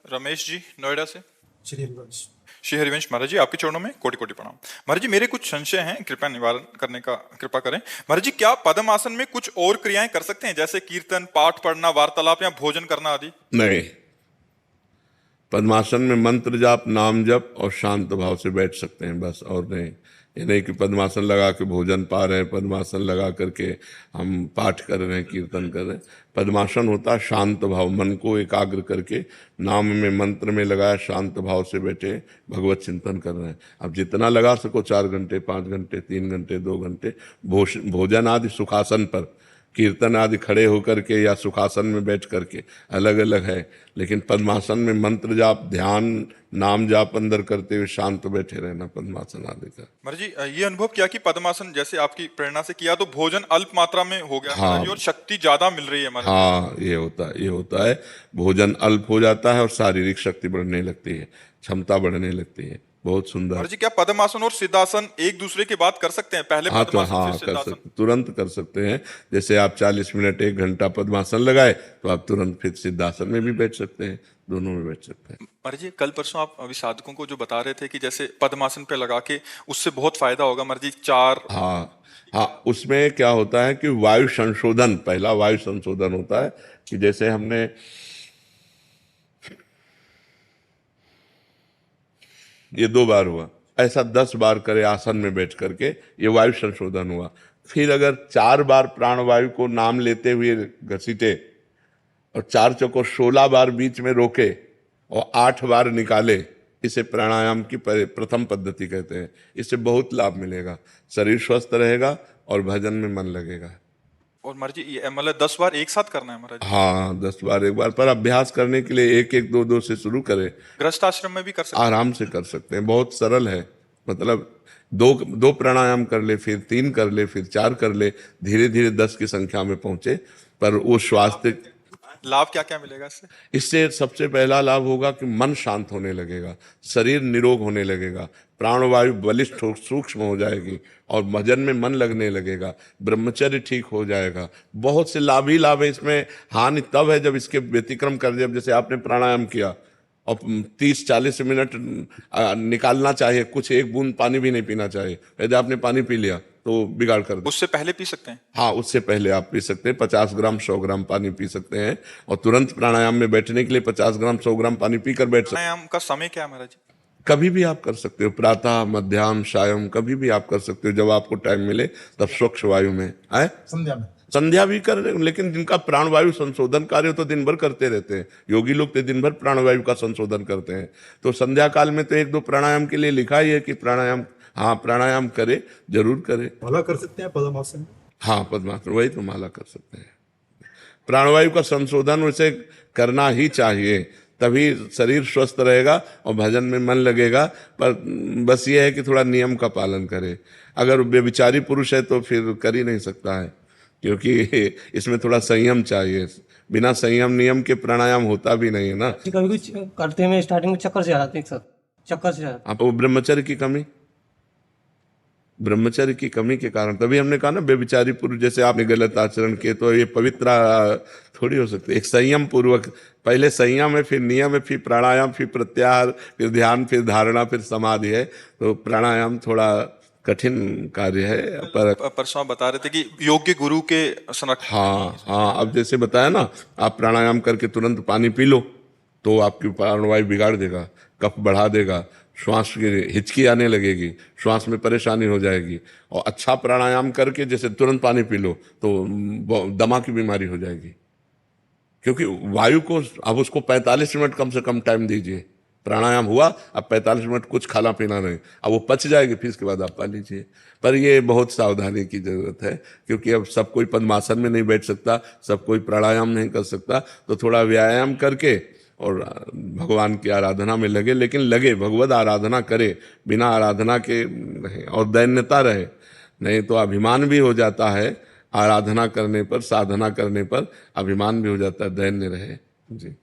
रमेश जी, नोएडा से। श्री हरिवंश। श्री हरिवंश महाराज जी, आपके चरणों में कोटि कोटि प्रणाम। महाराज जी, मेरे कुछ संशय हैं, कृपया निवारण करने का कृपा करें। महाराज जी, क्या पद्म आसन में कुछ और क्रियाएं कर सकते हैं, जैसे कीर्तन, पाठ पढ़ना, वार्तालाप या भोजन करना आदि? नहीं, पद्मासन में मंत्र जाप, नाम जप और शांत भाव से बैठ सकते हैं, बस। और नहीं, ये नहीं कि पद्मासन लगा के भोजन पा रहे हैं, पद्मासन लगा करके हम पाठ कर रहे हैं, कीर्तन कर रहे हैं। पद्मासन होता है शांत भाव, मन को एकाग्र करके नाम में, मंत्र में लगाया, शांत भाव से बैठे भगवत चिंतन कर रहे हैं। अब जितना लगा सको, 4 घंटे, 5 घंटे, 3 घंटे, 2 घंटे, भोजन आदि सुखासन पर, कीर्तन आदि खड़े होकर के या सुखासन में बैठ करके, अलग अलग है। लेकिन पद्मासन में मंत्र जाप, ध्यान, नाम जाप अंदर करते हुए शांत बैठे रहना, पद्मासन आदि का। महाराज जी, ये अनुभव किया कि पद्मासन जैसे आपकी प्रेरणा से किया तो भोजन अल्प मात्रा में हो गया, हाँ, महाराज जी, और शक्ति ज्यादा मिल रही है महाराज। हाँ, ये होता है। भोजन अल्प हो जाता है और शारीरिक शक्ति बढ़ने लगती है, क्षमता बढ़ने लगती है। बहुत सुंदर। महाराज जी, क्या पद्मासन और सिद्धासन एक दूसरे के बाद कर सकते हैं? पहले हाँ, तो पद्मासन हाँ, फिर कर सिद्धासन? सकते, तुरंत कर सकते हैं। जैसे आप 40 मिनट, 1 घंटा पद्मासन लगाए तो आप तुरंत फिर सिद्धासन में भी बैठ सकते हैं, दोनों में बैठ सकते हैं। महाराज जी, कल परसों आप अभी साधकों को जो बता रहे थे कि जैसे पद्मासन पे लगा के उससे बहुत फायदा होगा महाराज जी, हाँ, हाँ, उसमें क्या होता है कि वायु संशोधन, पहला वायु संशोधन होता है कि जैसे हमने ये 2 बार हुआ, ऐसा 10 बार करे आसन में बैठ करके, ये वायु संशोधन हुआ। फिर अगर 4 बार प्राणवायु को नाम लेते हुए घसीटे और 4 चौको 16 बार बीच में रोके और 8 बार निकाले, इसे प्राणायाम की प्रथम पद्धति कहते हैं। इससे बहुत लाभ मिलेगा, शरीर स्वस्थ रहेगा और भजन में मन लगेगा। और महाराज जी, ये मतलब 10 बार एक साथ करना है महाराज जी? हाँ, 10 बार एक बार, पर अभ्यास करने के लिए 1-1, 2-2 से शुरू करें। गृहस्थ आश्रम में भी कर सकते हैं? आराम से कर सकते हैं, बहुत सरल है। मतलब दो प्राणायाम कर ले, फिर 3 कर ले, फिर 4 कर ले, धीरे धीरे 10 की संख्या में पहुंचे। पर वो स्वास्थ्य, लाभ क्या क्या मिलेगा इससे? इससे सबसे पहला लाभ होगा कि मन शांत होने लगेगा, शरीर निरोग होने लगेगा, प्राणवायु बलिष्ठ सूक्ष्म हो जाएगी और भजन में मन लगने लगेगा, ब्रह्मचर्य ठीक हो जाएगा। बहुत से लाभ ही लाभ है इसमें। हानि तब है जब इसके व्यतिक्रम कर दे। जैसे आपने प्राणायाम किया और 30-40 मिनट निकालना चाहिए, कुछ एक बूंद पानी भी नहीं पीना चाहिए, यदि आपने पानी पी लिया तो बिगाड़ कर दे। उससे पहले पी सकते हैं? हाँ, उससे पहले आप पी सकते हैं। 50 ग्राम 100 ग्राम पानी पी सकते हैं और तुरंत प्राणायाम में बैठने के लिए 50 ग्राम 100 ग्राम पानी पीकर बैठ सकते हैं। प्राणायाम का समय क्या है महाराज जी? कभी भी आप कर सकते हो, प्रातः, मध्याह्न, सायं, कभी भी आप कर सकते हो, जब आपको टाइम मिले तब स्वच्छ वायु में आए। संध्या में, संध्या भी कर, लेकिन जिनका प्राणवायु संशोधन कार्य तो दिन भर करते रहते हैं। योगी लोग तो दिन भर प्राणवायु का संशोधन करते हैं, तो संध्या काल में तो 1-2 प्राणायाम के लिए लिखा ही है कि प्राणायाम, हाँ, प्राणायाम करे, जरूर करे। माला कर सकते हैं पद्मासन में? हाँ, पद्मासन, वही तो माला कर सकते हैं। प्राणवायु का संशोधन वैसे करना ही चाहिए, तभी शरीर स्वस्थ रहेगा और भजन में मन लगेगा। पर बस ये है कि थोड़ा नियम का पालन करे। अगर व्यभिचारी पुरुष है तो फिर कर ही नहीं सकता है, क्योंकि इसमें थोड़ा संयम चाहिए। बिना संयम नियम के प्राणायाम होता भी नहीं है ना। कभी कुछ करते में स्टार्टिंग में चक्कर से आ जाते हैं, सर, चक्कर से आ जाते आप वो ब्रह्मचर्य की कमी के कारण, तभी हमने कहा ना, बेविचारी पुरुष जैसे आपने गलत आचरण किए तो ये पवित्र थोड़ी हो सकते। एक संयम पूर्वक, पहले संयम है, फिर नियम है, फिर प्राणायाम, फिर प्रत्याहार, फिर ध्यान, फिर धारणा, फिर समाधि है। तो प्राणायाम थोड़ा कठिन कार्य है। पर परसों आप बता रहे थे कि योग्य गुरु के संरक्षण। हाँ, हाँ, अब जैसे बताया ना, आप प्राणायाम करके तुरंत पानी पी लो तो आपकी प्राणवायु बिगाड़ देगा, कफ बढ़ा देगा, श्वास की हिचकी आने लगेगी, श्वास में परेशानी हो जाएगी। और अच्छा प्राणायाम करके जैसे तुरंत पानी पी लो तो दमा की बीमारी हो जाएगी, क्योंकि वायु को अब उसको 45 मिनट कम से कम टाइम दीजिए। प्राणायाम हुआ, अब 45 मिनट कुछ खाना पीना नहीं, अब वो पच जाएगी, फिर इसके बाद आप पा लीजिए। पर ये बहुत सावधानी की जरूरत है, क्योंकि अब सब कोई पद्मासन में नहीं बैठ सकता, सब कोई प्राणायाम नहीं कर सकता। तो थोड़ा व्यायाम करके और भगवान की आराधना में लगे, लेकिन लगे, भगवत आराधना करे, बिना आराधना के नहीं। और दैन्यता रहे, नहीं तो अभिमान भी हो जाता है। आराधना करने पर, साधना करने पर अभिमान भी हो जाता है, दैन्य रहे जी।